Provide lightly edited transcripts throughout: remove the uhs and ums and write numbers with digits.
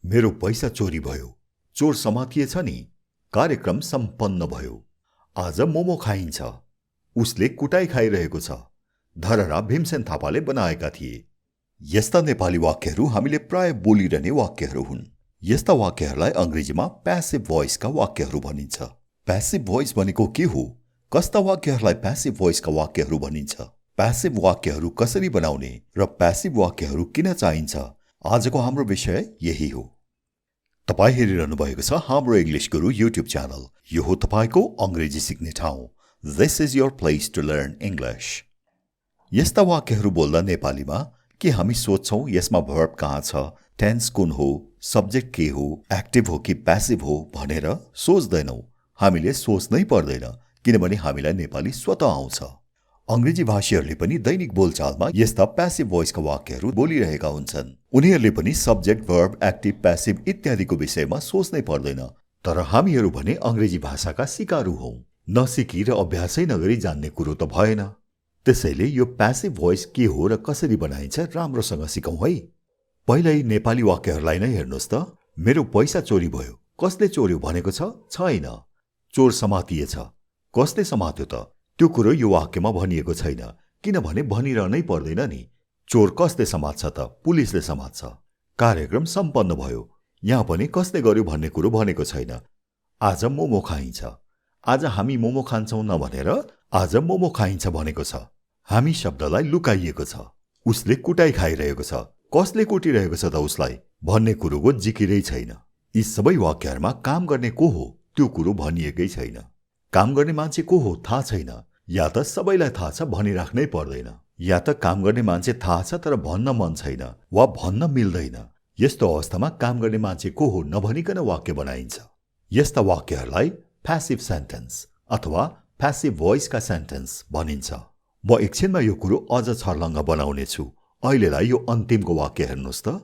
मेरो पैसा चोरी भयो, चोर समातिएछ नि। कार्यक्रम सम्पन्न भयो। आज मोमो खाइन्छ। उसले कुटाई खाइरहेको छ। धरहरा भीमसेन थापाले बनाएका थिए। यस्ता नेपाली वाक्यहरू हामीले प्राय बोलिरहने वाक्यहरू हुन्। यस्ता वाक्यहरूलाई अंग्रेजीमा प्यासिभ भोइसका वाक्यहरू भनिन्छ। प्यासिभ भोइस भनेको के हो? कस्ता वाक्यहरूलाई प्यासिभ भोइसका वाक्यहरू भनिन्छ? प्यासिभ वाक्यहरू कसरी बनाउने र प्यासिभ वाक्यहरू किन चाहिन्छ? आजको हाम्रो विषय यही हो। तपाई हेरिरहनु भएको छ हाम्रो इंग्लिश गुरु यूट्यूब च्यानल। यो हो तपाईको अंग्रेजी सिक्ने ठाउँ। This is your place to learn English. यस्ता वाक्यहरू बोल्दा नेपालीमा के हामी सोच्छौं यसमा भर्ब कहाँ छ, टेन्स कुन हो, सब्जेक्ट के हो, एक्टिभ हो कि प्यासिभ हो भनेर सोच्दैनौं। हामीले सोच्नै पर्दैन किनभने हामीलाई नेपाली स्वतः आउँछ। अंग्रेजी भाषीहरूले पनि दैनिक बोलचालमा यस्ता प्यासिभ भोइसका वाक्यहरू बोलिरहेका हुन्छन्। उनीहरूले पनि सब्जेक्ट, भर्ब, एक्टिभ, प्यासिभ इत्यादिको विषयमा सोच्नै पर्दैन। तर हामीहरू भने अंग्रेजी भाषाका सिकारु हौं। नसिकी र अभ्यासै नगरी जान्ने कुरो त भएन। त्यसैले यो प्यासिभ भोइस के हो र कसरी बनाइन्छ राम्रोसँग सिकौं है। पहिला यी नेपाली वाक्यहरूलाई नै हेर्नुस् त। मेरो पैसा चोरी भयो, कसले चोर्यो भनेको छ? छैन। चोर समातिएछ, कसले समात्यो त? त्यो कुरो यो वाक्यमा भनिएको छैन किनभने भनिरहनै पर्दैन नि। चोर कसले समात्छ त? पुलिसले समात्छ। कार्यक्रम सम्पन्न भयो, यहाँ पनि कसले गर्यो भन्ने कुरो भनेको छैन। आज मोमो खाइन्छ, आज हामी मोमो खान्छौं नभनेर आज मोमो खाइन्छ भनेको छ। हामी शब्दलाई लुकाइएको छ। उसले कुटाई खाइरहेको छ, कसले कुटिरहेको छ त उसलाई भन्ने कुरोको जिकिरै छैन। यी सबै वाक्यहरूमा काम गर्ने को हो त्यो कुरो भनिएकै छैन। काम गर्ने मान्छे को हो थाहा छैन, या त सबैलाई थाहा छ भनिराख्नै पर्दैन, या त काम गर्ने मान्छे थाहा छ तर भन्न मन छैन वा भन्न मिल्दैन। यस्तो अवस्थामा काम गर्ने मान्छे को हो नभनिकन वाक्य बनाइन्छ। यस्ता वाक्यहरूलाई प्यासिभ सेन्टेन्स अथवा प्यासिभ भोइसका सेन्टेन्स भनिन्छ। म एकछिनमा यो कुरो अझ छर्लङ्ग बनाउने छु। अहिलेलाई यो अन्तिमको वाक्य हेर्नुस् त।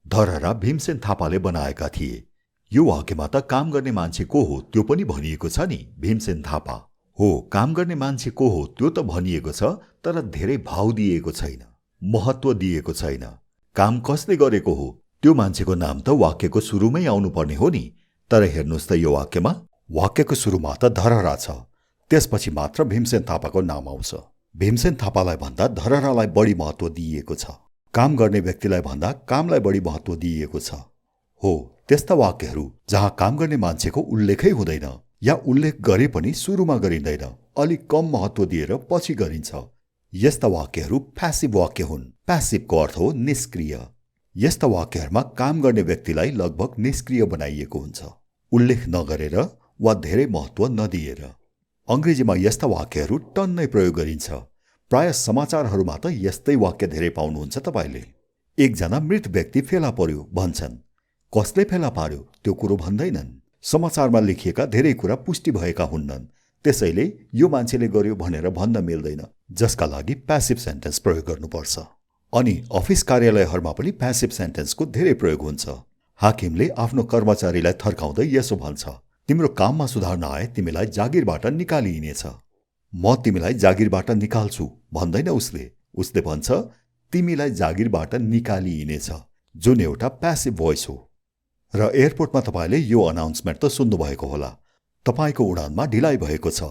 धरहरा भीमसेन थापाले बनाएका थिए। यो वाक्यमा त काम गर्ने मान्छे को हो त्यो पनि भनिएको छ नि, भीमसेन थापा हो। काम गर्ने मान्छे को हो त्यो त भनिएको छ तर धेरै भाव दिएको छैन, महत्व दिएको छैन। काम कसले गरेको हो त्यो मान्छेको नाम त वाक्यको सुरुमै आउनुपर्ने हो नि। तर हेर्नुस् त यो वाक्यमा वाक्यको सुरुमा त धरहरा छ, त्यसपछि मात्र भीमसेन थापाको नाम आउँछ। भीमसेन थापालाई भन्दा धरहरालाई बढी महत्व दिइएको छ। काम गर्ने व्यक्तिलाई भन्दा कामलाई बढी महत्व दिइएको छ। हो, त्यस्ता वाक्यहरू जहाँ काम गर्ने मान्छेको उल्लेखै हुँदैन या उल्लेख गरे पनि सुरुमा गरिँदैन, अलिक कम महत्व दिएर पछि गरिन्छ। यस्ता वाक्यहरू प्यासिभ वाक्य हुन्। प्यासिभको अर्थ हो निष्क्रिय। यस्ता वाक्यहरूमा काम गर्ने व्यक्तिलाई लगभग निष्क्रिय बनाइएको हुन्छ, उल्लेख नगरेर वा धेरै महत्व नदिएर। अंग्रेजीमा यस्ता वाक्यहरू टन्नै प्रयोग गरिन्छ। प्राय समाचारहरूमा त यस्तै वाक्य धेरै पाउनुहुन्छ तपाईले। एकजना मृत व्यक्ति फेला पर्यो भन्छन्, कसले फेला पार्यो त्यो कुरो भन्दैनन्। समाचारमा लेखिएका धेरै कुरा पुष्टि भएका हुन्नन्, त्यसैले यो मान्छेले गर्यो भनेर भन्न मिल्दैन, जसका लागि प्यासिभ सेन्टेन्स प्रयोग गर्नुपर्छ। अनि अफिस कार्यालयहरूमा पनि प्यासिभ सेन्टेन्सको धेरै प्रयोग हुन्छ। हाकिमले आफ्नो कर्मचारीलाई थर्काउँदै यसो भन्छ, तिम्रो काममा सुधार नआए तिमीलाई जागिरबाट निकालिनेछ। म तिमीलाई जागिरबाट निकाल्छु भन्दैन उसले। उसले भन्छ तिमीलाई जागिरबाट निकालिनेछ, जुन एउटा प्यासिभ भोइस हो। र एयरपोर्टमा तपाईले यो अनाउन्समेन्ट त सुन्नुभएको होला, तपाईको उडानमा ढिलाइ भएको छ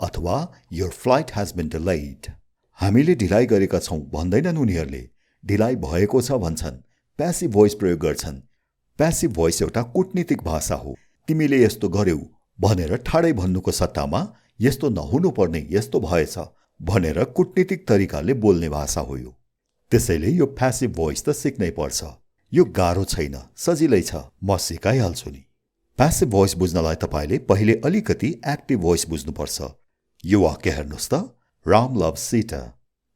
अथवा your flight has been delayed. हामीले ढिलाइ गरेका छौं भन्दैनन् उनीहरूले, ढिलाइ भएको छ भन्छन्। प्यासिभ भोइस प्रयोग गर्छन्। प्यासिभ भोइस एउटा कूटनीतिक भाषा हो। तिमीले यस्तो गर्यौ भनेर ठाडै भन्नुको सट्टामा यस्तो नहुनुपर्ने यस्तो भएछ भनेर कूटनीतिक तरिकाले बोल्ने भाषा हो यो। त्यसैले यो प्यासिभ भोइस त सिक्नै पर्छ। यो गाह्रो छैन, सजिलै छ, म सिकाइहाल्छु नि। प्यासिभ भोइस बुझ्नलाई तपाईले पहिले अलिकति एक्टिभ भोइस बुझ्नुपर्छ। यो वाक्य हेर्नुस् त। राम लभ्स सीता।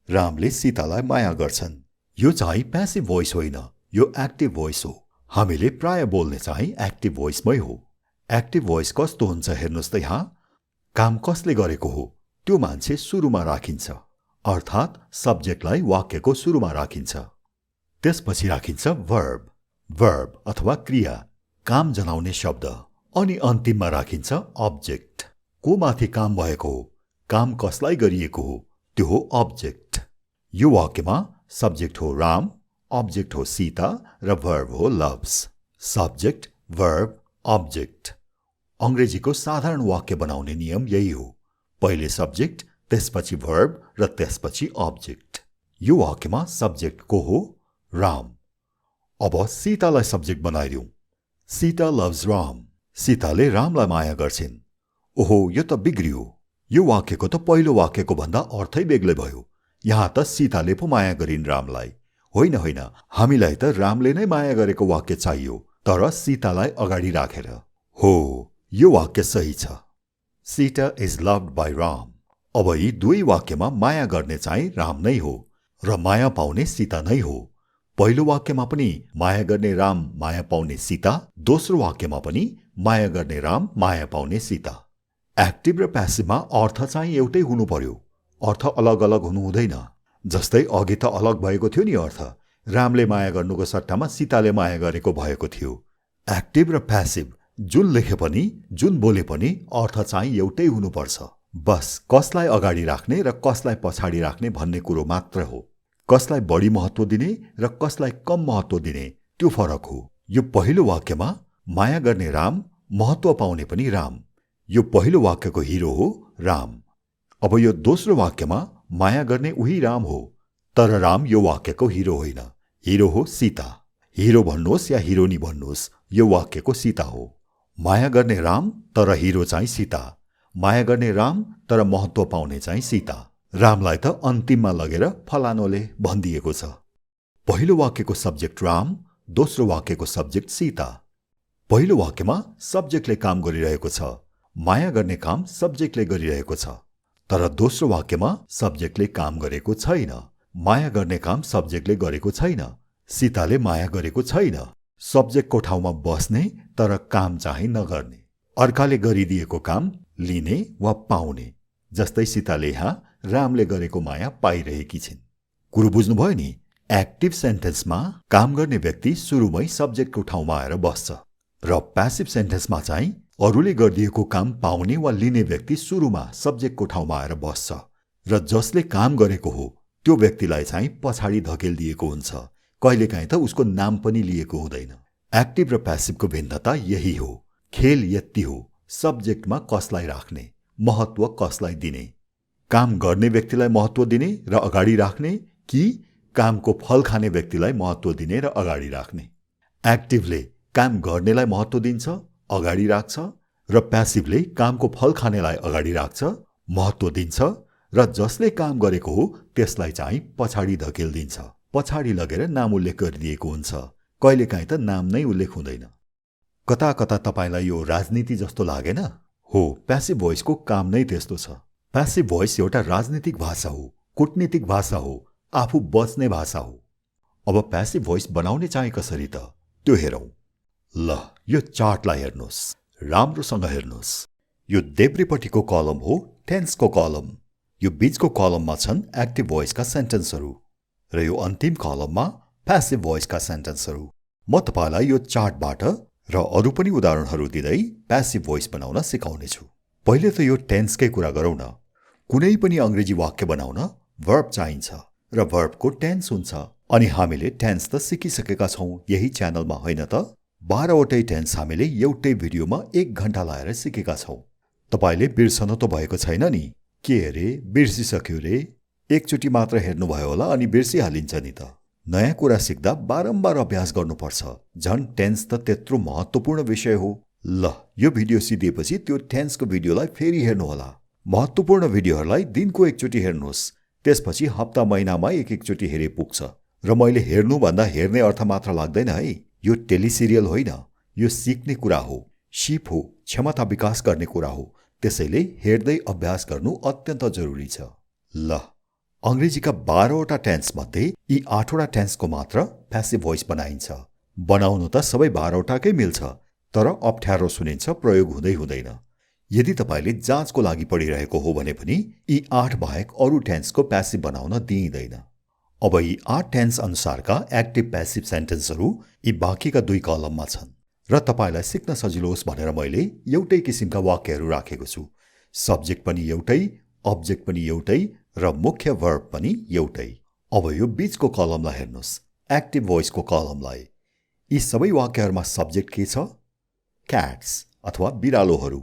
रामले सीतालाई माया गर्छन्। यो चाहिँ प्यासिभ भोइस होइन, यो एक्टिभ भोइस हो। हामीले प्राय बोल्ने चाहिँ एक्टिभ भोइसमै हो। एक्टिभ भोइस कस्तो हुन्छ हेर्नुस् त यहाँ। काम कसले गरेको हो त्यो मान्छे सुरुमा राखिन्छ, अर्थात् सब्जेक्टलाई वाक्यको सुरुमा राखिन्छ। त्यसपछि राखिन्छ वर्ब, वर्ब अथवा क्रिया, काम जनाउने शब्द। अनि अन्तिममा राखिन्छ अब्जेक्ट, को माथि काम भएको हो, काम कसलाई गरिएको हो त्यो हो अब्जेक्ट। यो वाक्यमा सब्जेक्ट हो राम, अब्जेक्ट हो सीता र वर्ब हो लभ्स। Subject, verb, object. अंग्रेजीको साधारण वाक्य बनाउने नियम यही हो। पहिले सब्जेक्ट, त्यसपछि वर्ब र त्यसपछि अब्जेक्ट। यो वाक्यमा सब्जेक्ट को हो? राम। अब सीतालाई सब्जेक्ट बनाइदिउँ। सीता लभ्स राम। सीताले रामलाई माया गर्छिन्। ओहो, यो त बिग्रियो। यो वाक्यको त पहिलो वाक्यको भन्दा अर्थै बेग्लै भयो। यहाँ त सीताले पो माया गरिन् रामलाई। होइन होइन, हामीलाई त रामले नै माया गरेको वाक्य चाहियो, तर सीतालाई अगाडि राखेर। हो, यो वाक्य सही छ। Sita is loved by Ram. अब यी दुई वाक्यमा माया गर्ने चाहिँ राम नै हो र माया पाउने सीता नै हो। पहिलो वाक्यमा पनि माया गर्ने राम, माया पाउने सीता। दोस्रो वाक्यमा पनि माया गर्ने राम, माया पाउने सीता। एक्टिभ र प्यासिभमा अर्थ चाहिँ एउटै हुनु पर्यो। अर्थ अलग अलग हुनु हुँदैन। जस्तै अघि त अलग भएको थियो नि अर्थ। रामले माया गर्नुको सट्टामा सीताले माया गरेको भएको थियो। एक्टिभ र प्यासिभ जुन लेखे पनि जुन बोले पनि अर्थ चाहिँ एउटै हुनुपर्छ। बस कसलाई अगाडि राख्ने र कसलाई पछाडि राख्ने भन्ने कुरो मात्र हो। कसलाई बढी महत्त्व दिने र कसलाई कम महत्त्व दिने, त्यो फरक हो। यो पहिलो वाक्यमा माया गर्ने राम, महत्त्व पाउने पनि राम। यो पहिलो वाक्यको हिरो हो राम। अब यो दोस्रो वाक्यमा माया गर्ने उही राम हो, तर राम यो वाक्यको हिरो होइन। हिरो हो सीता। हिरो भन्नुहोस् या हिरोनी भन्नुहोस्, यो वाक्यको सीता हो। माया गर्ने राम, तर हिरो चाहिँ सीता। माया गर्ने राम, तर महत्त्व पाउने चाहिँ सीता। रामलाई त अन्तिममा लगेर फलानोले भनिदिएको छ। पहिलो वाक्यको सब्जेक्ट राम, दोस्रो वाक्यको सब्जेक्ट सीता। पहिलो वाक्यमा सब्जेक्टले काम गरिरहेको छ। माया गर्ने काम सब्जेक्टले गरिरहेको छ। तर दोस्रो वाक्यमा सब्जेक्टले काम गरेको छैन। माया गर्ने काम सब्जेक्टले गरेको छैन। सीताले माया गरेको छैन। सब्जेक्टको ठाउँमा बस्ने तर काम चाहिँ नगर्ने। अर्काले गरिदिएको काम लिने वा पाउने। जस्तै सीताले यहाँ रामले गरेको माया पाइरहेकी छिन्। कुरो बुझ्नुभयो नि? एक्टिभ सेन्टेन्समा काम गर्ने व्यक्ति सुरुमै सब्जेक्टको ठाउँमा आएर बस्छ र प्यासिभ सेन्टेन्समा चाहिँ अरूले गरिदिएको काम पाउने वा लिने व्यक्ति सुरुमा सब्जेक्टको ठाउँमा आएर बस्छ र जसले काम गरेको हो त्यो व्यक्तिलाई चाहिँ पछाडि धकेलिदिएको हुन्छ। कहिलेकाहीँ त उसको नाम पनि लिएको हुँदैन। एक्टिभ र प्यासिभको भिन्नता यही हो। खेल यति हो, सब्जेक्टमा कसलाई राख्ने, महत्त्व कसलाई दिने। काम गर्ने व्यक्तिलाई महत्त्व दिने र अगाडि राख्ने कि कामको फल खाने व्यक्तिलाई महत्त्व दिने र अगाडि राख्ने। एक्टिभले काम गर्नेलाई महत्त्व दिन्छ, अगाडि राख्छ र प्यासिभले कामको फल खानेलाई अगाडि राख्छ, महत्त्व दिन्छ र जसले काम गरेको हो त्यसलाई चाहिँ पछाडि धकेलिदिन्छ। पछाडि लगेर नाम उल्लेख गरिदिएको हुन्छ। कहिलेकाहीँ त नाम नै उल्लेख हुँदैन। कता कता तपाईँलाई यो राजनीति जस्तो लागेन? हो, प्यासिभ भोइसको काम नै त्यस्तो छ। प्यासिभ भोइस एउटा राजनीतिक भाषा हो, कूटनीतिक भाषा हो, आफू बच्ने भाषा हो। अब प्यासिभ भोइस बनाउने चाहिँ कसरी त, त्यो हेरौँ। ल, यो चार्टलाई हेर्नुहोस्, राम्रोसँग हेर्नुहोस्। यो देब्रेपट्टिको कलम हो टेन्सको कलम। यो बीचको कलममा छन् एक्टिभ भोइसका सेन्टेन्सहरू र यो अन्तिम कलममा प्यासिभ भोइसका सेन्टेन्सहरू। म तपाईँलाई यो चार्टबाट र अरू पनि उदाहरणहरू दिँदै प्यासिभ भोइस बनाउन सिकाउनेछु। पहिले त यो टेन्सकै कुरा गरौँ न। कुनै पनि अंग्रेजी वाक्य बनाउन वर्ब चाहिन्छ र वर्बको टेन्स हुन्छ। अनि हामीले टेन्स त सिकिसकेका छौँ यही च्यानलमा, होइन त? 12 वटै टेन्स हामीले एउटै भिडियोमा 1 घण्टा लाएर सिकेका छौँ। तपाईँले बिर्सनु त भएको छैन नि? के अरे, बिर्सिसक्यो रे? एकचोटि मात्र हेर्नुभयो होला अनि बिर्सिहालिन्छ नि त। नयाँ कुरा सिक्दा बारम्बार अभ्यास गर्नुपर्छ। झन् टेन्स त त्यत्रो महत्त्वपूर्ण विषय हो। ल, यो भिडियो सिधिएपछि त्यो टेन्सको भिडियोलाई फेरि हेर्नुहोला। महत्त्वपूर्ण भिडियोहरूलाई दिनको एकचोटि हेर्नुहोस्। त्यसपछि हप्ता महिनामा एक-एकचोटि हेरे पुग्छ। र मैले हेर्नु भन्दा हेर्ने अर्थ मात्र लाग्दैन है। यो टेलिसिरियल होइन, यो सिक्ने कुरा हो, सिप हो, क्षमता विकास गर्ने कुरा हो। त्यसैले हेर्दै अभ्यास गर्नु अत्यन्त जरुरी छ। ल, अंग्रेजीका 12 वटा टेन्स मध्ये यी 8 वटा टेन्सको मात्र प्यासिभ भोइस बनाइन्छ। बनाउनु त सबै 12 वटाकै मिल्छ, तर अप्ठ्यारो सुनिन्छ, प्रयोग हुँदै हुँदैन। यदि तपाईले जाँचको लागि पढिरहेको हो भने पनि यी 8 बाहेक अरू टेन्सको प्यासिभ बनाउन दिइँदैन। अब यी 8 टेन्स अनुसारका एक्टिभ प्यासिभ सेन्टेन्सहरू यी बाँकीका 2 कलममा छन् र तपाईलाई सिक्न सजिलो होस् भनेर मैले एउटै किसिमका वाक्यहरू राखेको छु। सब्जेक्ट पनि एउटै, अब्जेक्ट पनि एउटै र मुख्य वर्ब पनि एउटै। अब यो बीचको कलमलाई हेर्नुहोस्, एक्टिभ भोइसको कलमलाई। यी सबै वाक्यहरूमा सब्जेक्ट के छ? क्याट्स अथवा बिरालोहरू।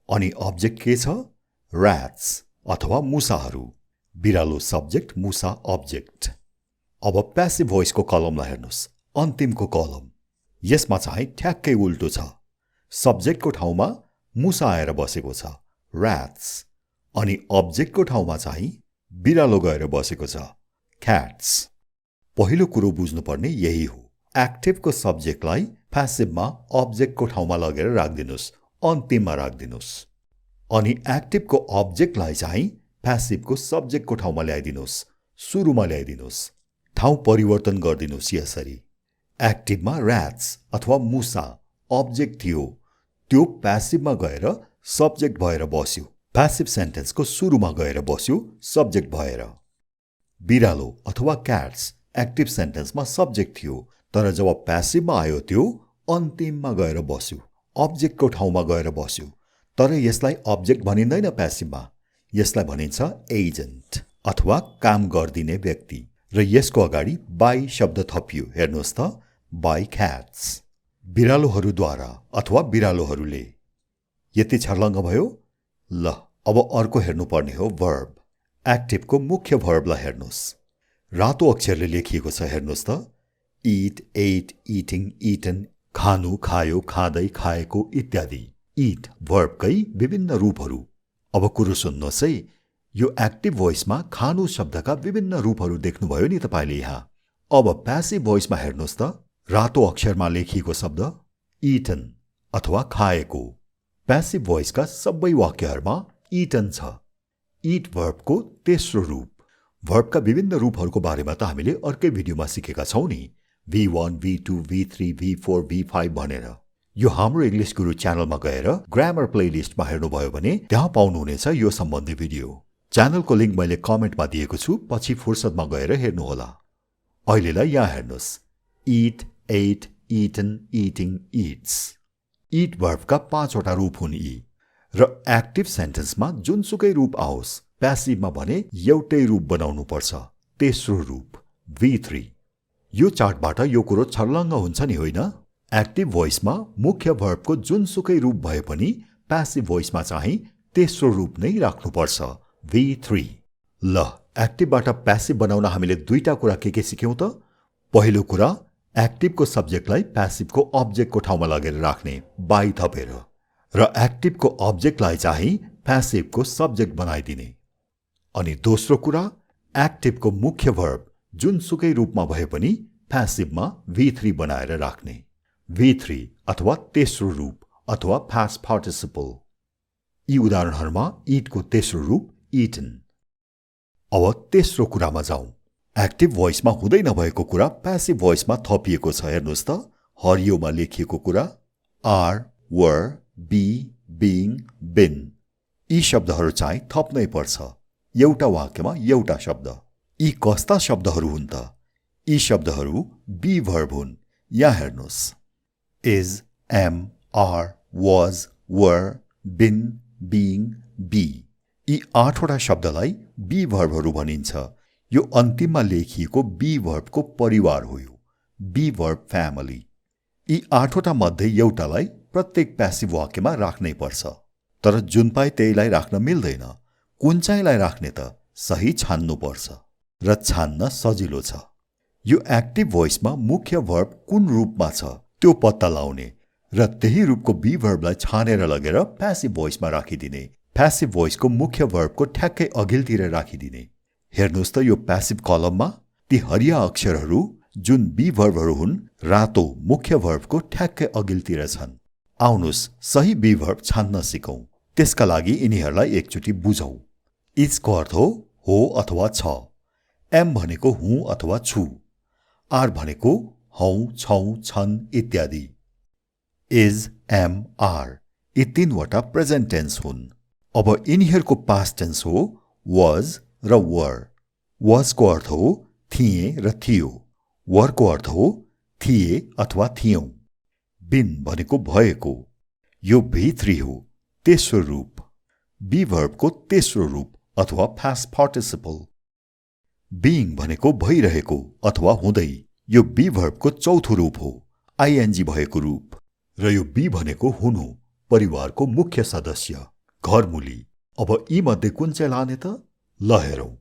अनि अब्जेक्ट के छ? ऱ्याट्स अथवा मुसाहरू। बिरालो सब्जेक्ट, मुसा अब्जेक्ट। अब प्यासिभ भोइसको कलमलाई हेर्नुहोस्, अन्तिमको कलम। यसमा चाहिँ ठ्याक्कै उल्टो छ। सब्जेक्टको ठाउँमा मुसा आएर बसेको छ, ऱ्याट्स, अनि अब्जेक्टको ठाउँमा चाहिँ बिरालो गएर बसेको छ, क्याट्स। पहिलो कुरो बुझ्नुपर्ने यही हो। एक्टिभको सब्जेक्टलाई प्यासिभमा अब्जेक्टको ठाउँमा लगेर राखिदिनुस्, अन्तिममा राखिदिनुस्। अनि एक्टिभको अब्जेक्टलाई चाहिँ प्यासिभको सब्जेक्टको ठाउँमा ल्याइदिनुस्, सुरुमा ल्याइदिनुस्। ठाउँ परिवर्तन गरिदिनुस् यसरी। एक्टिभमा ऱ्याट्स अथवा मुसा अब्जेक्ट थियो, त्यो प्यासिभमा गएर सब्जेक्ट भएर बस्यो। प्यासिभ सेन्टेन्सको सुरुमा गएर बस्यो सब्जेक्ट भएर। बिरालो अथवा क्याट्स एक्टिभ सेन्टेन्समा सब्जेक्ट थियो, तर जब प्यासिभमा आयो त्यो अन्तिममा गएर बस्यो, अब्जेक्टको ठाउँमा गएर बस्यो। तर यसलाई अब्जेक्ट भनिँदैन प्यासिभमा, यसलाई भनिन्छ एजेन्ट अथवा काम गरिदिने व्यक्ति। र यसको अगाडि बाई शब्द थपियो, हेर्नुहोस् त, बाई क्याट्स, बिरालोहरूद्वारा अथवा बिरालोहरूले। यति छर्लङ्ग भयो? ल, अब अर्को हेर्नुपर्ने हो भर्ब। एक्टिभको मुख्य भर्बलाई हेर्नुहोस्। रातो अक्षरले लेखिएको छ, हेर्नुहोस् त। इट, एट, इटिङ, इटन, खानु, खायो, खाँदै, खाएको इत्यादि। इट भर्बकै विभिन्न रूपहरू। अब कुरो सुन्नुहोस् है, यो एक्टिभ भोइसमा खानु शब्दका विभिन्न रूपहरू देख्नुभयो नि तपाईँले यहाँ। अब प्यासिभ भोइसमा हेर्नुहोस् त, रातो अक्षरमा लेखिएको शब्द इटन अथवा खाएको। प्यासिभ भोइसका सबै वाक्यहरूमा इटन छ। इट भर्बको तेस्रो रूप। भर्बका विभिन्न रूपहरूको बारेमा त हामीले अर्कै भिडियोमा सिकेका छौँ नि, V1, V2, V3, V4, V5 भनेर। यो हाम्रो इङ्ग्लिस गुरु च्यानलमा गएर ग्रामर प्लेलिस्टमा हेर्नुभयो भने त्यहाँ पाउनुहुनेछ यो सम्बन्धी भिडियो। च्यानलको लिङ्क मैले कमेन्टमा दिएको छु, पछि फुर्सदमा गएर हेर्नुहोला। अहिलेलाई यहाँ हेर्नुहोस्, eat, ate, eaten, eating, eats. Eat भर्बका 5 वटा रूप हुन् यी। र एक्टिभ सेन्टेन्समा जुनसुकै रूप आओस्, प्यासिभमा भने एउटै रूप बनाउनु पर्छ, तेस्रो रूप V3। यो चार्टबाट यो कुरो छर्लङ्ग हुन्छ नि, होइन? एक्टिभ भोइसमा मुख्य भर्बको जुनसुकै रूप भए पनि प्यासिभ भोइसमा चाहिँ तेस्रो रूप नै राख्नुपर्छ, V3। ल, एक्टिभबाट प्यासिभ बनाउन हामीले दुईटा कुरा के सिक्यौँ त? पहिलो कुरा, एक्टिभको सब्जेक्टलाई प्यासिभको अब्जेक्टको ठाउँमा लगेर राख्ने, बाई थपेर। र एक्टिभको अब्जेक्टलाई चाहिँ प्यासिभको सब्जेक्ट बनाइदिने। अनि दोस्रो कुरा, एक्टिभको मुख्य भर्ब जुनसुकै रूपमा भए पनि प्यासिभमा V3 बनाएर राख्ने, V3 अथवा तेस्रो रूप अथवा पास्ट पार्टिसिपल। यी उदाहरणहरूमा इटको तेस्रो रूप इटन। अब तेस्रो कुरामा जाउँ। एक्टिभ भोइसमा हुँदै नभएको कुरा प्यासिभ भोइसमा थपिएको छ, हेर्नुहोस् त, हरियोमा लेखिएको कुरा। आर, वर, बी, बिङ, बिन, यी शब्दहरू चाहिँ थप्नै पर्छ, एउटा वाक्यमा एउटा शब्द। यी कस्ता शब्दहरू हुन् त? यी शब्दहरू बी भर्ब हुन्। यहाँ हेर्नुहोस्, is, am, are, was, were, been, being, be. यी 8 वटा शब्दलाई बी भर्बहरू भनिन्छ। यो अन्तिममा लेखिएको बी भर्बको परिवार हो, यो बी भर्ब फ्यामिली। यी 8 वटा मध्ये एउटालाई प्रत्येक प्यासिभ वाक्यमा राख्नै पर्छ। तर जुन पाए त्यहीलाई राख्न मिल्दैन। कुन चाहिँलाई राख्ने त? सही छान्नुपर्छ, र छान्न सजिलो छ। यो एक्टिभ भोइसमा मुख्य भर्ब कुन रूपमा छ त्यो पत्ता लगाउने र त्यही रूपको बी भर्बलाई छानेर लगेर प्यासिभ भोइसमा राखिदिने। प्यासिभ भोइसको मुख्य भर्बको ठ्याक्कै अघिल्तिर राखिदिने। हेर्नुहोस् त, यो प्यासिभ कलममा ती हरिया अक्षरहरू जुन बी भर्बहरू हुन्, रातो मुख्य भर्बको ठ्याक्कै अघिल्तिर छन्। आउनुहोस् सही बी भर्ब छान्न सिकौँ। त्यसका लागि यिनीहरूलाई एकचोटि बुझौँ। इजको अर्थ हो अथवा छ। एम भनेको हुँ अथवा छु। आर भनेको हौँ, छौँ, छन् इत्यादि। इज, एम, आर यी 3 वटा प्रेजेन्ट टेन्स हुन्। अब यिनीहरूको पास्ट टेन्स हो वाज र वर। वाजको अर्थ हो थिए र थियो। वरको अर्थ हो थिए अथवा थियौँ। बिन भनेको भएको। यो V3 हो, तेस्रो रूप। बी भर्बको तेस्रो रूप अथवा पास्ट पार्टिसिपल। बिइङ भनेको भइरहेको अथवा हुँदै। यो बी भर्बको चौथो रूप हो। आइएनजी भएको रूप र यो बी भनेको हुनु, परिवारको मुख्य सदस्य, घरमूली। अब यी मध्ये कुन चाहिँ लाने त? ल हेरौं।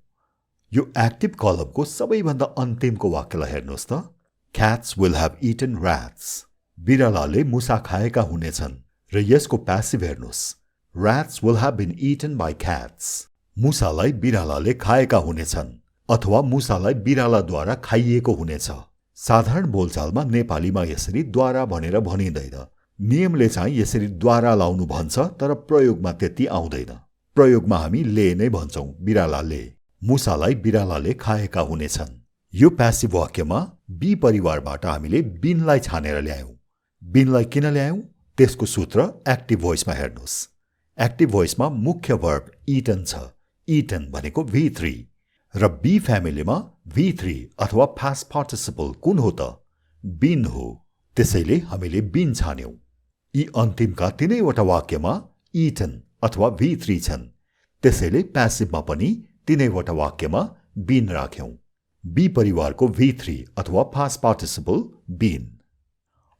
यो एक्टिभ कलमको सबैभन्दा अन्तिमको वाक्यलाई हेर्नुहोस् त। Cats will have eaten rats. बिरालाले मुसा खाएका हुनेछन्। र यसको प्यासिभ हेर्नुहोस्। Rats will have been eaten by cats. मुसालाई बिरालाले खाएका हुनेछन् अथवा मुसालाई बिरालाद्वारा खाइएको हुनेछ। साधारण बोलचालमा नेपालीमा यसरी द्वारा भनेर भनिँदैन। नियमले चाहिँ यसरी द्वारा लाउनु भन्छ, तर प्रयोगमा त्यति आउँदैन। प्रयोगमा हामी ले नै भन्छौं, बिरालाले। मुसालाई बिरालाले खाएका हुनेछन्। यो प्यासिभ वाक्यमा बी परिवारबाट हामीले बिनलाई छानेर ल्यायौं। बिनलाई किन ल्यायौं? त्यसको सूत्र एक्टिभ भोइसमा हेर्नुहोस्। एक्टिभ भोइसमा मुख्य वर्ब इटन छ। इटन भनेको V3 र बी फ्यामिलीमा V3 अथवा पास्ट पार्टिसिपल कुन हो त? बिन हो। त्यसैले हामीले बिन छान्यौं। यी अन्तिमका तीनैवटा वाक्यमा इटन अथवा V3 छन्। त्यसैले प्यासिभमा पनि तीनैवटा वाक्यमा बिन राख्यौं। बी परिवारको V3 अथवा पास्ट पार्टिसिपल बिन।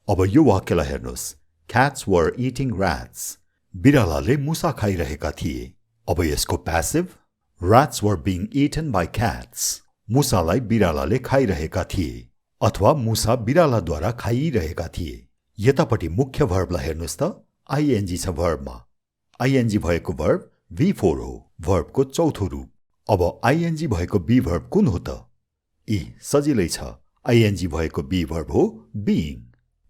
अब यो वाक्यलाई हेर्नुहोस्। Cats were eating rats. बिरालाले मुसा खाइरहेका थिए। अब यसको passive Rats were being eaten by cats. मुसालाई बिरालाले खाइरहेका थिए अथवा मुसा बिरालाद्वारा खाइरहेका थिए। यतापट्टि मुख्य भर्बलाई हेर्नुहोस् त। आइएनजी छ भर्बमा। आइएनजी भएको भर्ब V4 हो, भर्बको चौथो रूप। अब आइएनजी भएको बी भर्ब कुन हो त? सजिलै छ। आइएनजी भएको बी भर्ब हो बीइङ।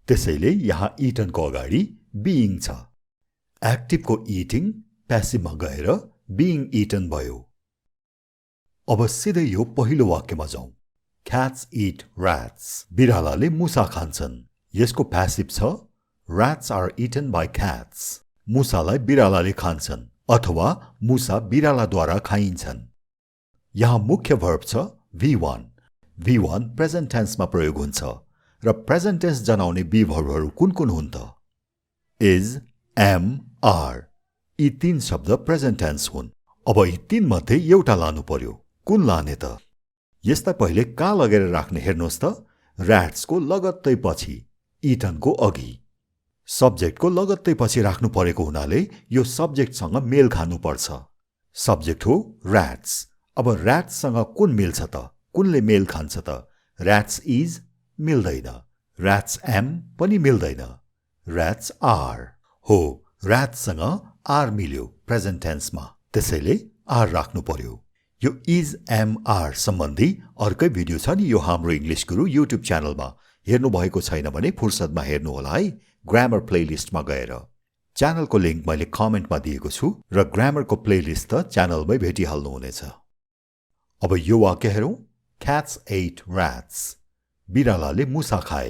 त्यसैले यहाँ इटनको अगाडि बीइङ छ। एक्टिभको इटिङ प्यासिभमा गएर बीइङ इटन भयो। अब सिधै यो पहिलो वाक्यमा जाउँ। Cats eat rats. बिरालाले मुसा खान्छन्। यसको प्यासिभ छ Rats are eaten by cats. मुसालाई बिरालाले खान्छन् अथवा मुसा बिरालाद्वारा खाइन्छन्। यहाँ मुख्य भर्ब छ V1। V1 प्रेजेन्ट टेन्समा प्रयोग हुन्छ र प्रेजेन्ट टेन्स जनाउने बी भर्बहरू कुन कुन हुन् त? Is, am, are. यी तीन शब्द प्रेजेन्ट टेन्स हुन्। अब यी तीन मध्ये एउटा लानु पर्यो। कुन लाने त? यसलाई पहिले कहाँ लगेर राख्ने हेर्नुहोस् त। ऱ्याट्सको लगत्तै पछि, इटनको अघि। सब्जेक्टको लगत्तै पछि राख्नु परेको हुनाले यो सब्जेक्टसँग मेल खानुपर्छ। सब्जेक्ट हो ऱ्याट्स। अब ऱ्याट्ससँग कुन मिल्छ त? कुनले मेल खान्छ त? ऱ्याट्स इज मिल्दैन। ऱ्याट्स एम पनि मिल्दैन। ऱ्याट्स आर हो। ऱ्याट्ससँग आर मिल्यो प्रेजेन्ट टेन्समा, त्यसैले आर राख्नु पर्यो। यो इज एम आर सम्बन्धी अर्कै भिडियो छ नि यो हाम्रो इङ्ग्लिस गुरु युट्युब च्यानलमा। हेर्नु भएको छैन भने फुर्सदमा हेर्नु होला है, ग्रामर प्लेलिस्टमा गएर। च्यानलको लिङ्क मैले कमेन्टमा दिएको छु र ग्रामरको प्लेलिस्ट त च्यानलमै भेटिहाल्नुहुनेछ। अब यो वाक्य हेरौँ। Cats ate rats. बिरालाले मुसा खाए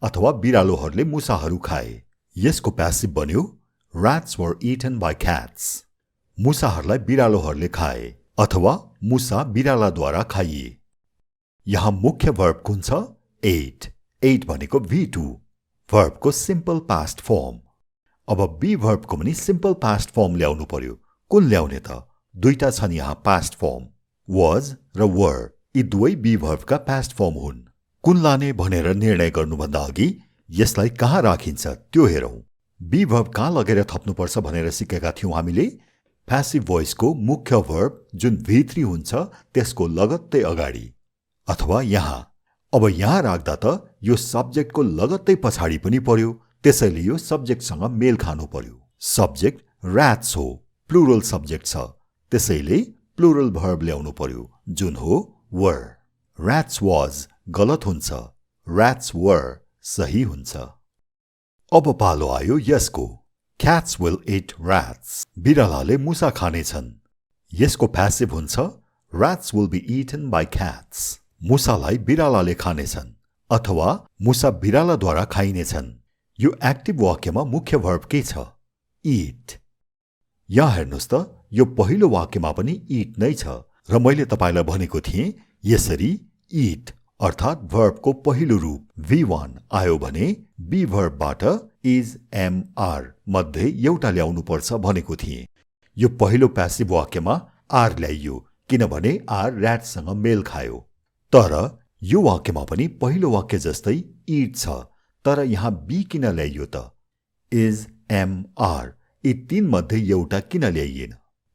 अथवा बिरालोहरूले मुसाहरू खाए। यसको प्यासिभ बन्यो Rats were eaten by cats. मुसाहरूलाई बिरालोहरूले खाए अथवा मुसा बिरालाद्वारा खाइए। यहाँ मुख्य भर्ब कुन छ? ate. ate भनेको V2, भर्बको सिम्पल पास्ट फर्म। अब बी भर्बको पनि सिम्पल पास्ट फर्म ल्याउनु पर्यो। कुन ल्याउने त? दुईटा छन् यहाँ पास्ट फर्म, was र were। यी दुवै बी भर्बका पास्ट फर्म हुन्। कुन लाने भनेर निर्णय गर्नुभन्दा अघि यसलाई कहाँ राखिन्छ त्यो हेरौँ। बी भर्ब कहाँ लगेर थप्नुपर्छ भनेर सिकेका थियौँ हामीले। प्यासिभ भोइसको मुख्य भर्ब जुन V3 हुन्छ त्यसको लगत्तै अगाडि अथवा यहाँ। अब यहाँ राख्दा त यो सब्जेक्टको लगत्तै पछाडि पनि पर्यो, त्यसैले यो सब्जेक्टसँग मेल खानु पर्यो। सब्जेक्ट ऱ्याट्स हो, प्लुरल सब्जेक्ट छ, त्यसैले प्लुरल भर्ब ल्याउनु पर्यो जुन हो वर। ऱ्याट्स वाज गलत हुन्छ, ऱ्याट्स वर सही हुन्छ। अब पालो आयो यसको। Cats will eat rats. बिरालाले मुसा खानेछन्। यसको प्यासिभ हुन्छ Rats will be eaten by cats. मुसालाई बिरालाले खानेछन् अथवा मुसा बिरालाद्वारा खाइनेछन्। यो एक्टिभ वाक्यमा मुख्य भर्ब के छ? eat। यहाँ हेर्नुहोस् त, यो पहिलो वाक्यमा पनि eat नै छ र मैले तपाईलाई भनेको थिएँ यसरी eat अर्थात् भर्बको पहिलो रूप V1 आयो भने बी भर्बबाट इज, एम, आर मध्ये एउटा ल्याउनु पर्छ भनेको थिएँ। यो पहिलो प्यासिभ वाक्यमा आर ल्याइयो किनभने आर ऱ्याट्ससँग मेल खायो। तर यो वाक्यमा पनि पहिलो वाक्य जस्तै इट छ, तर यहाँ बी किन ल्याइयो त? इज, एम, आर यी तीन मध्ये एउटा किन ल्याइएन?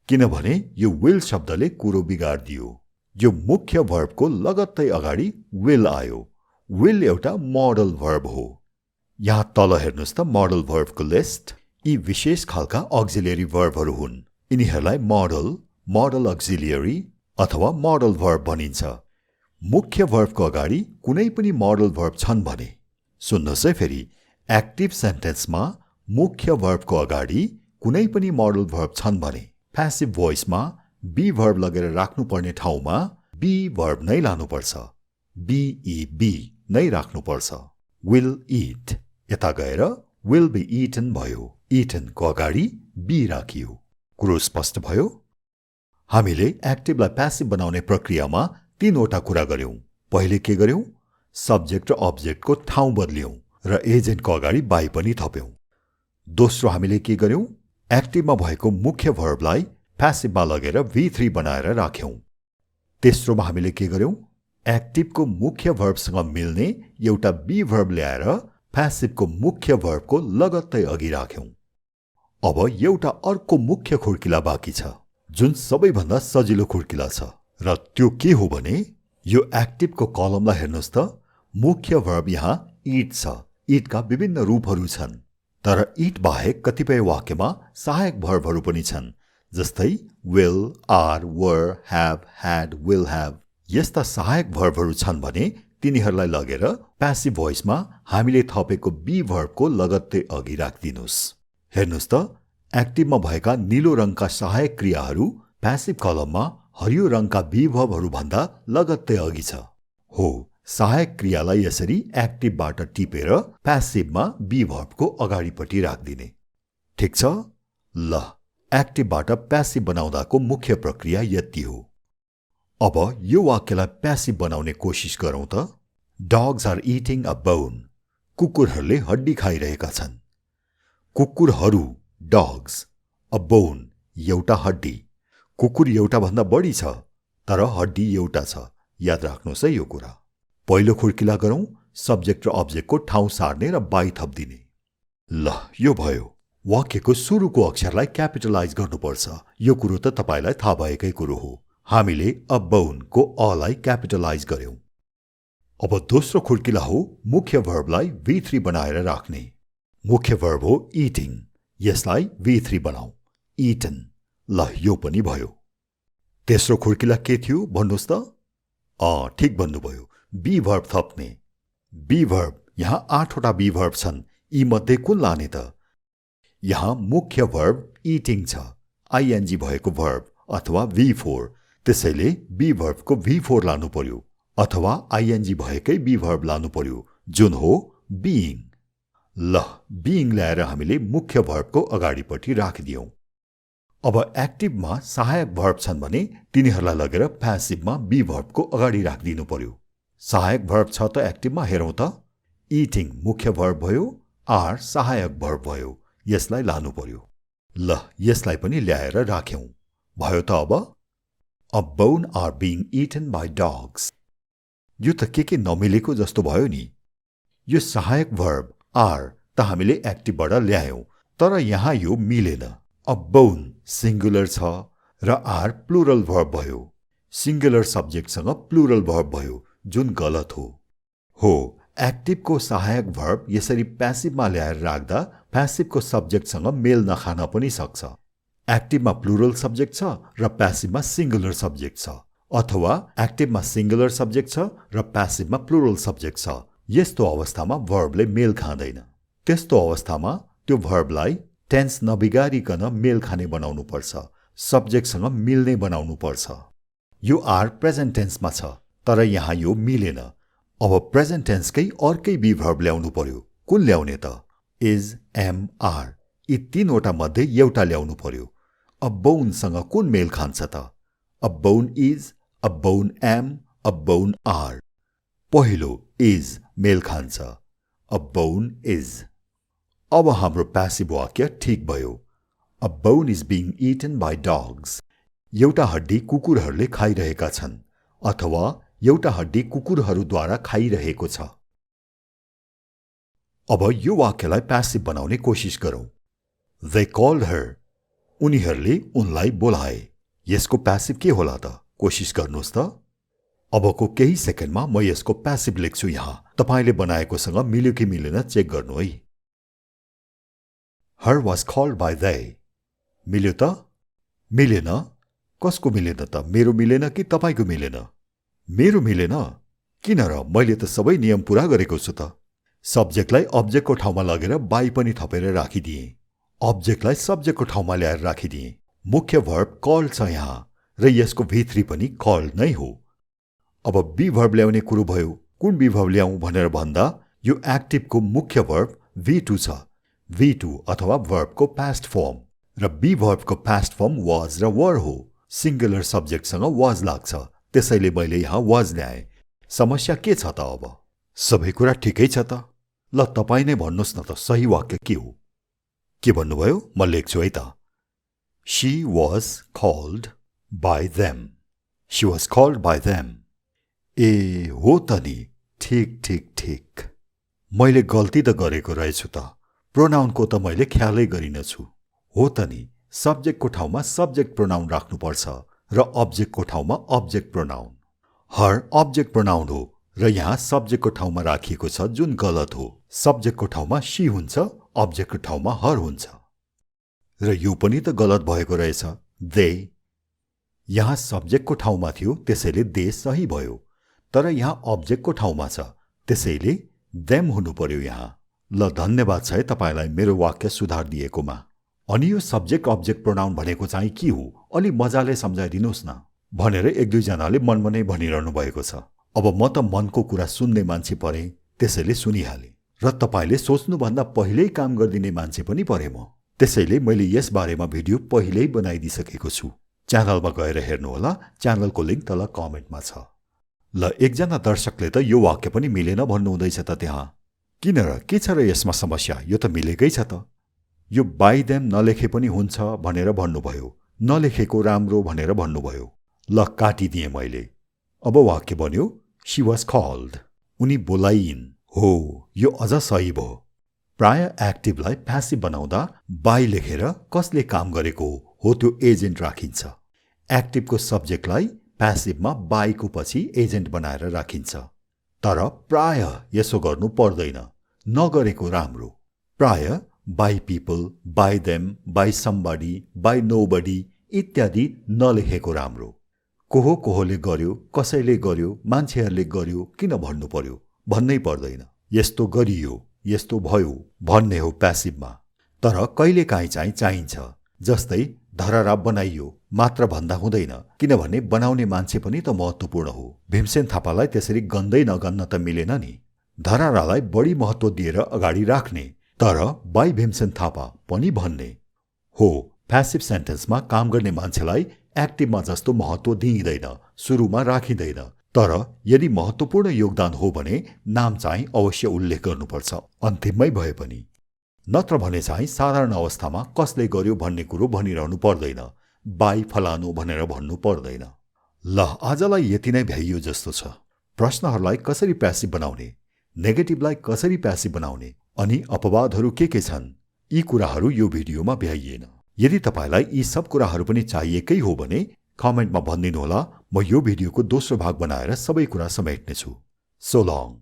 किनभने यो विल शब्दले कुरो बिगार्दियो। यो मुख्य भर्बको लगत्तै अगाडि विल आयो। विल एउटा मोडल भर्ब हो। यहाँ तल हेर्नुस् त मोडल भर्बको लिस्ट। यी विशेष खालका अक्सिलियरी भर्बहरू हुन्। यिनीहरूलाई मोडल, मोडल अक्सिलियरी अथवा मोडल भर्ब भनिन्छ। मुख्य भर्बको अगाडि कुनै पनि मोडल भर्ब छन् भने, सुन्नुहोस् है फेरि, एक्टिभ सेन्टेन्समा मुख्य भर्बको अगाडि कुनै पनि मोडल भर्ब छन् भने प्यासिभ भोइसमा बी भर्ब लगेर राख्नुपर्ने ठाउँमा बी भर्ब नै लानुपर्छ। बी नै राख्नुपर्छ। विल इट, यता गएर विल बी इटन भयो। इटनको अगाडि बी राखियो। कुरो स्पष्ट भयो? हामीले एक्टिभलाई प्यासिभ बनाउने प्रक्रियामा तीनवटा कुरा गर्यौं। पहिले के गर्यौं? सब्जेक्ट र अब्जेक्टको ठाउँ बदल्यौं र एजेन्टको अगाडि बाई पनि थप्यौं। दोस्रो हामीले के गर्यौं? एक्टिभमा भएको मुख्य भर्बलाई प्यासिभमा लगेर V3 बनाएर राख्यौं। तेस्रोमा हामीले के गर्यौं? एक्टिभको मुख्य भर्बसँग मिल्ने एउटा बी भर्ब ल्याएर प्यासिभको मुख्य भर्बको लगत्तै अघि राख्यौं। अब एउटा अर्को मुख्य खुड्किला बाँकी छ, जुन सबैभन्दा सजिलो खुड्किला छ, र त्यो के हो भने यो एक्टिभको कलमलाई हेर्नुस् त। मुख्य भर्ब यहाँ इट छ। इटका विभिन्न रूपहरू छन्, तर इट बाहेक कतिपय वाक्यमा सहायक भर्बहरू पनि छन्, जस्तै will, are, were, have, had, will have. यस्ता सहायक भर्बहरू छन् भने तिनीहरूलाई लगेर प्यासिभ भोइसमा हामीले थपेको बी भर्बको लगत्तै अघि राखिदिनुस्। हेर्नुस् त, एक्टिभमा भएका नीलो रङका सहायक क्रियाहरू प्यासिभ कलममा हरियो रङका बी भर्बहरू भन्दा लगत्तै अघि छ। हो, सहायक क्रियालाई यसरी एक्टिभबाट टिपेर प्यासिभमा बी भर्बको अगाडिपट्टि राखिदिने। ठिक छ? ल, एक्टिभबाट प्यासिभ बनाउँदाको मुख्य प्रक्रिया यति हो। अब यो वाक्यलाई प्यासिभ बनाउने कोसिस गरौँ त। Dogs are eating a bone. कुकुरहरूले हड्डी खाइरहेका छन्। कुकुरहरू, डग्स, अ बोन, एउटा हड्डी। कुकुर एउटा भन्दा बढी छ, तर हड्डी एउटा छ। याद राख्नुहोस् है यो कुरा। पहिलो खुड्किला गरौँ, सब्जेक्ट र अब्जेक्टको ठाउँ सार्ने र बाई थप्दिने। ल, यो भयो। वाक्यको सुरुको अक्षरलाई क्यापिटलाइज गर्नुपर्छ। यो कुरो त तपाईलाई थाहा भएकै कुरो हो। हामीले अ बोनको अलाई क्यापिटलाइज गर्यौं। अब दोस्रो खुड्किला हो मुख्य भर्बलाई V3 बनाएर राख्ने। मुख्य भर्ब हो इटिङ, यसलाई V3 बनाऊ, इटन। ल, यो पनि भयो। तेस्रो खुड्किला के थियो भन्नुहोस् त? ठिक भन्नुभयो, बी भर्ब थप्ने। बी भर्ब, यहाँ 8वटा बी भर्ब छन्। यी मध्ये कुन लाने त? यहाँ मुख्य भर्ब इटिङ छ, आइएनजी भएको भर्ब अथवा V4, त्यसैले बी भर्बको V4 लानु पर्यो, अथवा आइएनजी भएकै बी भर्ब लानु पर्यो, जुन हो बीइङ। ल, बीइङ ल्याएर हामीले मुख्य भर्बको अगाडिपट्टि राखिदियौं। अब एक्टिभमा सहायक भर्ब छन् भने तिनीहरूलाई लगेर प्यासिभमा बी भर्बको अगाडि राखिदिनु पर्यो। सहायक भर्ब छ त एक्टिभमा, हेरौँ त। इटिङ मुख्य भर्ब भयो, आर सहायक भर्ब भयो, यसलाई लानु पर्यो। ल, यसलाई पनि ल्याएर राख्यौं। भयो त अब? A bone are being eaten by dogs. यो त के नमिलेको जस्तो भयो नि। यो सहायक भर्ब आर त हामीले एक्टिभबाट ल्यायौं, तर यहाँ यो मिलेन। अ बोन सिंगुलर छ र आर प्लुरल भर्ब भयो। सिंगुलर सब्जेक्टसँग प्लुरल भर्ब भयो, जुन गलत हो। एक्टिभको सहायक भर्ब यसरी प्यासिभमा ल्याएर राख्दा प्यासिभको सब्जेक्टसँग मेल नखान पनि सक्छ। एक्टिभमा प्लुरल सब्जेक्ट छ र प्यासिभमा सिंगुलर सब्जेक्ट छ, अथवा एक्टिभमा सिंगुलर सब्जेक्ट छ र प्यासिभमा प्लुरल सब्जेक्ट छ। यस्तो अवस्थामा भर्बले मेल खाँदैन। त्यस्तो अवस्थामा त्यो भर्बलाई टेन्स नबिगारिकन मेल खाने बनाउनु पर्छ, सब्जेक्टसँग मिल्ने बनाउनु पर्छ। यो आर प्रेजेन्ट टेन्समा छ, तर यहाँ यो मिलेन। अब प्रेजेन्ट टेन्सकै अर्कै बी भर्ब ल्याउनु पर्यो। कुन ल्याउने त? इज, एम, आर यी तीनवटा मध्ये एउटा ल्याउनु पर्यो। अ बोनसँग कुन मेल खान्छ त? A bone is, a bone am, a bone are. पहिलो इज मेल खान्छ, अ बोन इज। अब हाम्रो प्यासिभ वाक्य ठीक भयो। A bone is being eaten by dogs. एउटा हड्डी कुकुरहरूले खाइरहेका छन्, अथवा एउटा हड्डी कुकुरहरूद्वारा खाइरहेको छ। अब यो वाक्यलाई प्यासिभ बनाउने कोसिस गरौं। They called her. उनीहरूले उनलाई बोलाए। यसको प्यासिभ के होला त? कोसिस गर्नुहोस् त। अबको केही सेकेन्डमा म यसको प्यासिभ लेख्छु यहाँ। तपाईले बनाएकोसँग मिल्यो कि मिलेन चेक गर्नु है। Her was called by they. मिल्यो त? मिलेन? कसको मिलेन त? मेरो मिलेन कि तपाईको मिलेन? मेरो मिलेन? किन र? मैले त सबै नियम पूरा गरेको छु त। सब्जेक्टलाई अब्जेक्टको ठाउँमा लगेर बाई पनि थपेर राखिदिए। अब्जेक्टलाई सब्जेक्टको ठाउँमा ल्याएर राखिदिए। मुख्य भर्ब कल्ड छ यहाँ र यसको V3 पनि कल्ड नै हो। अब बी भर्ब ल्याउने कुरो भयो। कुन बी भर्ब ल्याउँ भनेर भन्दा यो एक्टिभको मुख्य भर्ब V2 छ। V2 अथवा भर्बको पास्ट फर्म र बी भर्बको पास्ट फर्म वाज र वर हो। सिंगुलर सब्जेक्टसँग वाज लाग्छ, त्यसैले मैले यहाँ वाज ल्याएँ। समस्या के छ त अब? सबै कुरा ठिकै छ त? ल तपाई नै भन्नुहोस् न त सही वाक्य के हो? के भन्नुभयो? म लेख्छु है त। She was called by them. She was called by them. ए हो त नि, ठिक ठिक ठिक। मैले गल्ती त गरेको रहेछु त। प्रोनाउनको त मैले ख्यालै गरिनछु। हो त नि, सब्जेक्टको ठाउँमा सब्जेक्ट प्रोनाउन राख्नुपर्छ र अब्जेक्टको ठाउँमा अब्जेक्ट प्रोनाउन। हर अब्जेक्ट प्रोनाउन हो र यहाँ सब्जेक्टको ठाउँमा राखिएको छ जुन गलत हो। सब्जेक्टको ठाउँमा शी हुन्छ, अब्जेक्टको ठाउँमा हर हुन्छ। र यो पनि त गलत भएको रहेछ। दे यहाँ सब्जेक्टको ठाउँमा थियो, त्यसैले दे सही भयो। तर यहाँ अब्जेक्टको ठाउँमा छ, त्यसैले देम हुनु पर्यो यहाँ। ल धन्यवाद छ है तपाईलाई मेरो वाक्य सुधार दिएकोमा। अनि यो सब्जेक्ट अब्जेक्ट प्रोनाउन भनेको चाहिँ के हो? अलि मजाले सम्झाइदिनुहोस् न भनेर एक दुई जनाले मनमा नै भनिरहनु भएको छ। अब म त मनको कुरा सुन्ने मान्छे परे, त्यसैले सुनिहाले र तपाईले सोच्नुभन्दा पहिल्यै काम गर्दिने मान्छे पनि परे म। त्यसैले मैले यस बारेमा भिडियो पहिल्यै बनाइदिसकेको छु। च्यानलमा गएर हेर्नुहोला, च्यानलको लिंक तल कमेन्टमा छ। ल एकजना दर्शकले त यो वाक्य पनि मिलेन भन्नुहुँदैछ त त्यहाँ। किन र? के छ र यसमा समस्या? यो त मिलेकै छ त। यो बाई देम नलेखे पनि हुन्छ भनेर भन्नुभयो, नलेखेको राम्रो भनेर भन्नुभयो। ल काटिदिएँ मैले। अब वाक्य बन्यो शी वाज कल्ड। उनी बोलाइन्। हो, यो अझ सही भयो। प्राय एक्टिभलाई प्यासिभ बनाउँदा बाई लेखेर कसले काम गरेको हो त्यो एजेन्ट राखिन्छ। एक्टिभको सब्जेक्टलाई प्यासिभमा बाईको पछि एजेन्ट बनाएर राखिन्छ। तर प्राय यसो गर्नु पर्दैन, नगरेको राम्रो। प्राय by people, by them, by somebody, by nobody इत्यादि नलेखेको राम्रो। कोहोले गर्यो, कसैले गर्यो, मान्छेहरूले गर्यो किन भन्नु पर्यो? भन्नै पर्दैन। यस्तो गरियो, यस्तो भयो भन्ने हो प्यासिभमा। तर कहिलेकाहीँ चाहिँ चाहिन्छ। जस्तै धरहरा बनाइयो मात्र भन्दा हुँदैन, किनभने बनाउने मान्छे पनि त महत्त्वपूर्ण हो। भीमसेन थापालाई त्यसरी गन्दै नगन्न त मिलेन नि। धरहरालाई बढी महत्त्व दिएर अगाडि राख्ने, तर बाई भीमसेन थापा पनि भन्ने हो। प्यासिभ सेन्टेन्समा काम गर्ने मान्छेलाई एक्टिभमा जस्तो महत्त्व दिइँदैन, सुरुमा राखिँदैन। तर यदि महत्त्वपूर्ण योगदान हो भने नाम चाहिँ अवश्य उल्लेख गर्नुपर्छ, अन्तिममै भए पनि। नत्र भने चाहिँ साधारण अवस्थामा कसले गर्यो भन्ने कुरो भनिरहनु पर्दैन, बाई फलानु भनेर भन्नु पर्दैन। ल आजलाई यति नै भ्याइयो जस्तो छ। प्रश्नहरूलाई कसरी प्यासिभ बनाउने, नेगेटिभलाई कसरी प्यासिभ बनाउने अनि अपवादहरू के छन्, यी कुराहरू यो भिडियोमा भ्याइएन। यदि तपाईलाई यी सब कुराहरू पनि चाहिएकै हो भने कमेन्टमा भनिदिनुहोला। म यो भिडियोको दोस्रो भाग बनाएर सबै कुरा समेट्नेछु। So long.